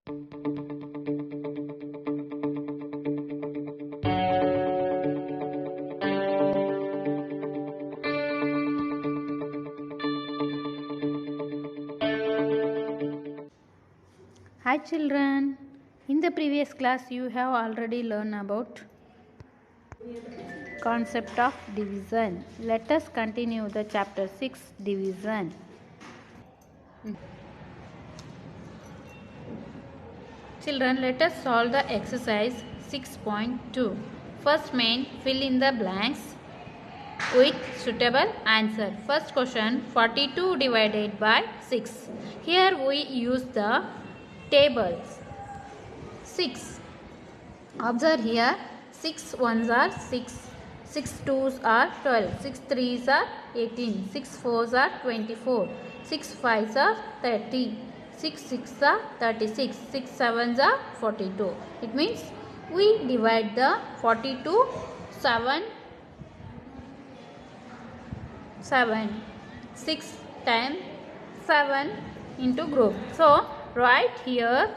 Hi children, in the previous class you have already learned about concept of division. Let us continue the chapter 6 division. Children, let us solve the exercise 6.2. First main, fill in the blanks with suitable answer. First question, 42 divided by 6. Here we use the tables. 6. Observe here, 6 ones are 6, 6 twos are 12, 6 threes are 18, 6 fours are 24, 6 fives are 30, 6 sixes are 36, 6 sevens are 42. It means we divide the 42 7 6 times 7 into group. So write here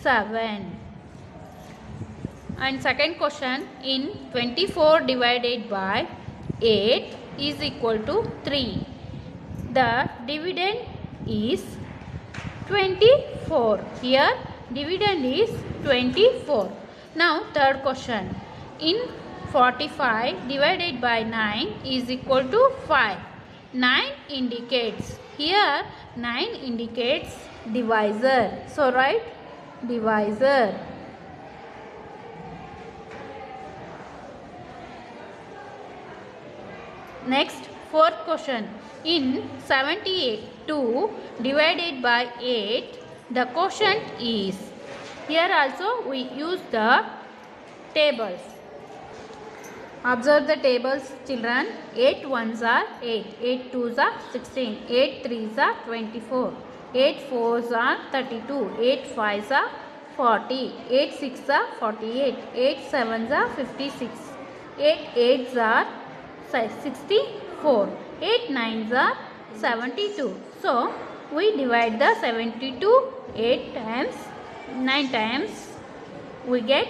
7. And second question, in 24 divided by 8 is equal to 3. The dividend is 24. Here dividend is 24. Now third question, in 45 divided by 9 is equal to 5. 9 indicates, here 9 indicates divisor. So write divisor. Next, fourth question. In 72 divided by 8, the quotient is. Here also we use the tables. Observe the tables, children. 8 ones are 8, 8 twos are 16, 8 threes are 24, 8 fours are 32, 8 fives are 40, 8 sixes are 48, 8 sevens are 56, 8 eights are 64, 8 nines are 72. So we divide the 72 8 times, 9 times, we get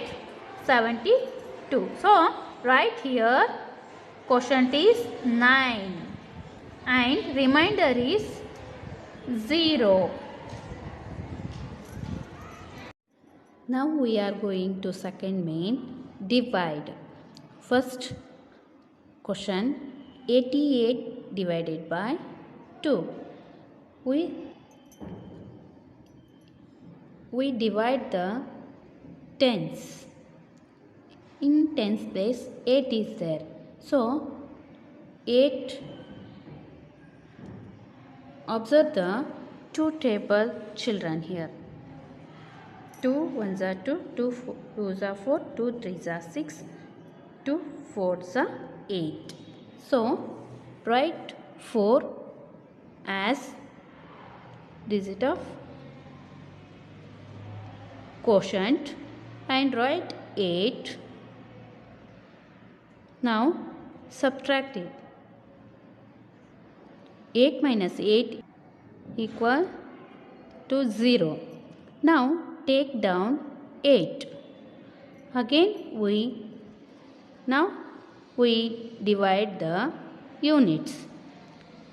72. So write here quotient is 9 and remainder is 0. Now we are going to second main, divide. First question, 88 divided by 2. We divide the tens. In tens place 8 is there. So 8, observe the two table children here. 2 ones are 2, 2 twos are 4, 2 threes are 6, 2 fours are 8. So write 4 as digit of quotient and write 8. Now subtract it. 8 minus 8 equal to 0. Now take down 8. Again we divide the units.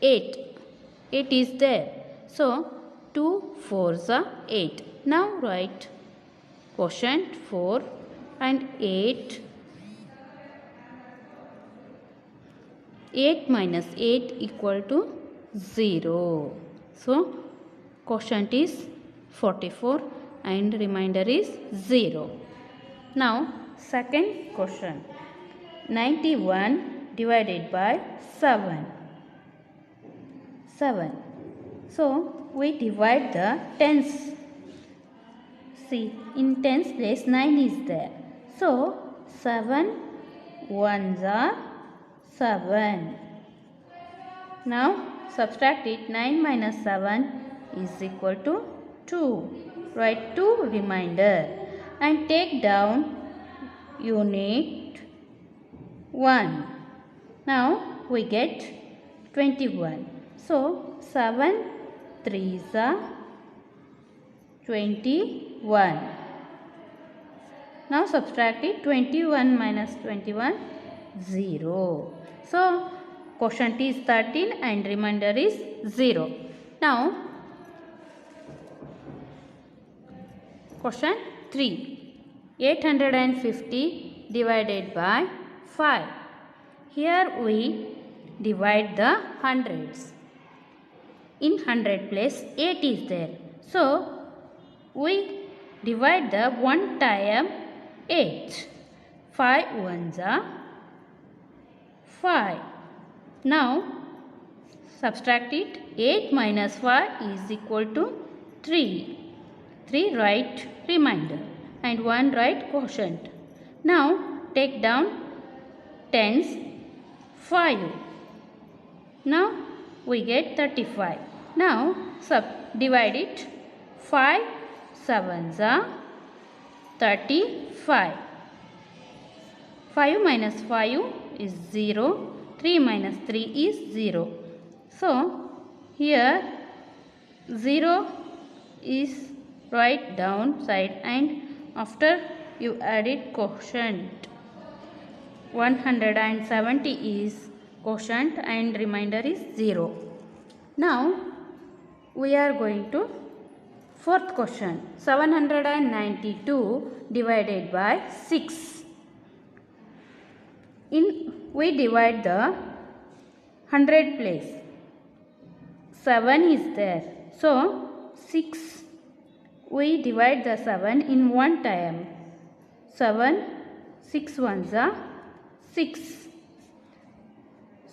8 is there. So 2 fours are 8. Now write quotient 4 and 8. 8 minus 8 equal to 0. So quotient is 44 and remainder is 0. Now second question, 91 divided by 7. So we divide the tens. See, in tens place 9 is there. So 7 ones are 7. Now subtract it. 9 minus 7 is equal to 2. Write 2 remainder and take down unit 1. Now we get 21. So 7 threes are 21. 1. Now subtract it. 21 minus 21, 0. So quotient is 13 and remainder is 0. Now question 3. 850 divided by 5. Here we divide the hundreds. In 100 place 8 is there. So we divide the 1 time 8. 5 ones are 5. Now subtract it. 8 minus 5 is equal to 3. 3 write remainder and 1 write quotient. Now take down tens 5. Now we get 35. Now divide it. 5 sevens are 35. 5 minus 5 is 0. 3 minus 3 is 0. So here 0 is write down side and after you added quotient. 170 is quotient and remainder is 0. Now we are going to fourth question. 792 divided by 6. We divide the 100 place. 7 is there. So 6. We divide the 7 in 1 time. 7, 6 ones are 6.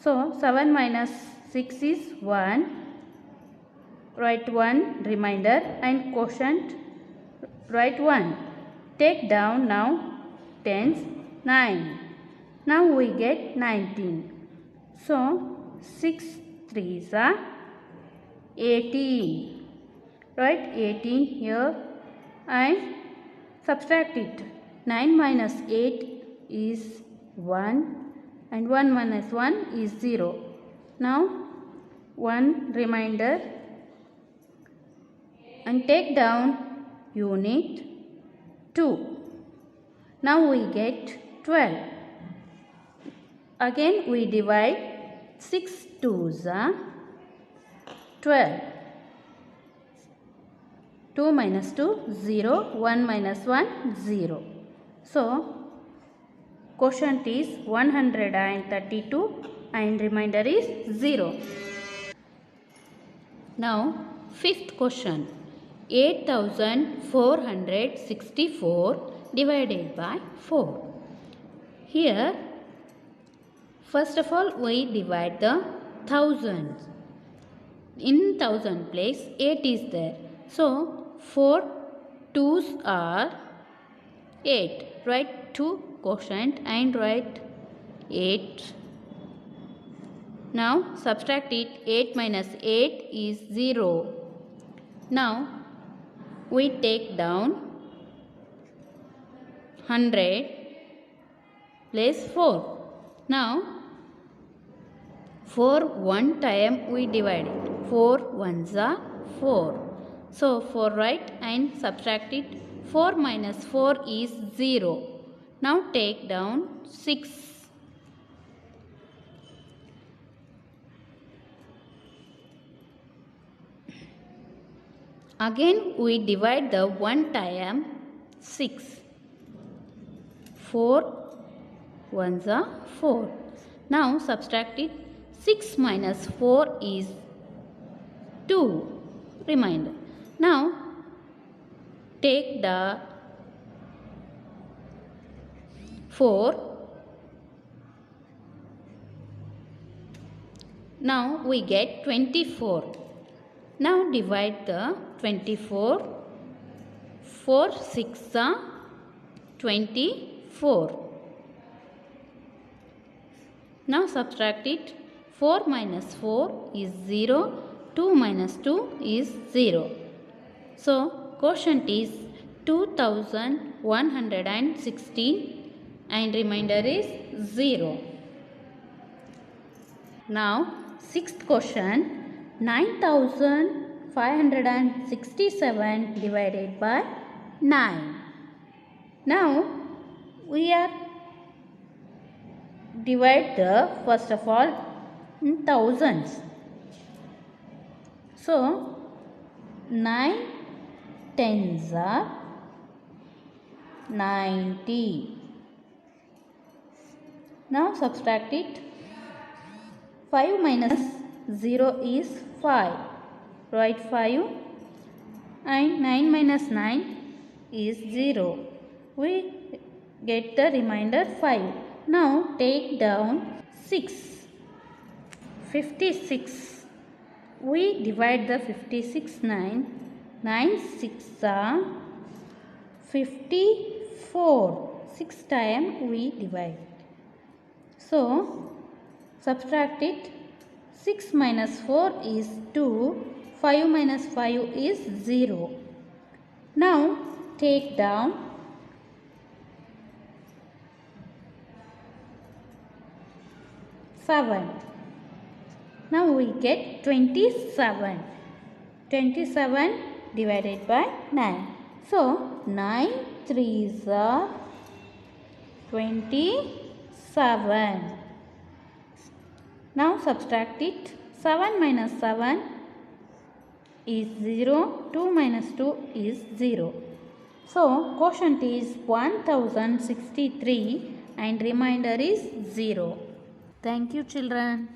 So 7 minus 6 is 1. Write 1 remainder and quotient write 1. Take down now tens 9. Now we get 19. So 6 threes are 18. Write 18 here and subtract it. 9 minus 8 is 1 and 1 minus 1 is 0. Now 1 remainder and take down unit 2. Now we get 12. Again we divide 6 twos are 12. 2 minus 2, 0. 1 minus 1, 0. So quotient is 132 and remainder is 0. Now fifth question. 8464 divided by 4. Here first of all we divide the thousands. In thousand place 8 is there. So 4 twos are 8. Write 2 quotient and write 8. Now subtract it. 8 minus 8 is 0. Now we take down 100 place 4. Now 4 1 time we divide it. 4 ones are 4. So 4 write and subtract it. 4 minus 4 is 0. Now take down 6. Again we divide the 1 time 6. 4 ones are 4. Now subtract it. 6 minus 4 is 2. Remainder. Now take the 4. Now we get 24. Now divide the 24. 4 6 are 24. Now subtract it. 4 minus 4 is 0. 2 minus 2 is 0. So quotient is 2116 and remainder is 0. Now sixth question. 9567 divided by 9. Now we are divide the first of all in thousands. So 9 tens are 90. Now subtract it. 5 minus 0 is 5. Write 5 and 9 minus 9 is 0. We get the remainder 5. Now take down 6. 56. We divide the 56 9. 9 6 are 54. 6 times we divide. So subtract it. 6 minus 4 is 2. 5 minus 5 is 0. Now take down 7. Now we get 27. 27 divided by 9. So 9 threes are 27. Now subtract it. 7 minus 7 is 0. 2 minus 2 is 0. So quotient is 1063 and remainder is 0. Thank you, children.